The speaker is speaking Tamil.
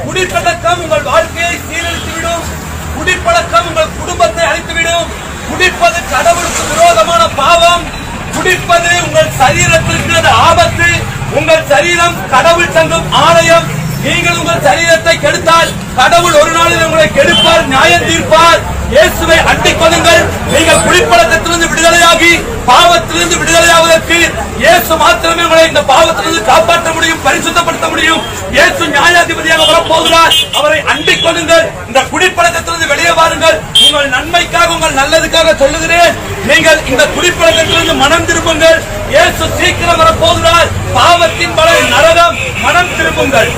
குடிப்பழக்கம் உங்கள் வாழ்க்கையை சீரழித்துவிடும். குடிப்பழக்கம் உங்கள் குடும்பத்தை அழித்துவிடும். குடிப்பது கடவுளுக்கு விரோதமான பாவம். குடிப்பது உங்கள் சரீரத்திற்கு ஆபத்து. உங்கள் சரீரம் கடவுள் தங்கும் ஆலயம். நீங்கள் உங்கள் சரீரத்தை கெடுத்தால் கடவுள் ஒரு நாளில் உங்களை கெடுப்பார், நியாயம் தீர்ப்பார். இயேசுவை அண்டிக் கொள்ளுங்கள். நீங்கள் குடிப்பழக்கத்திலிருந்து விடுதலையாகி பாவத்திலிருந்து விடுதலையாவதற்கு இயேசு மாத்திரமே உங்களை இந்த பாவத்திலிருந்து காப்பாற்ற முடியும், பரிசுத்தப்படுத்த முடியும். இயேசு நியாயாதிபதியாக வரப்போகிறார். அவரை அண்டிக் கொள்ளுங்கள். இந்த குடிப்பழக்கத்திலிருந்து வெளியே வாருங்கள். உங்கள் நன்மைக்காக, உங்கள் நல்லதுக்காக சொல்லுகிறேன். நீங்கள் இந்த குடிப்பழக்கத்திலிருந்து மனம் திரும்புங்கள். இயேசு சீக்கிரம் வரப்போகிறார். பாவத்தின் பலன் நரகம். மனம் திரும்புங்கள்.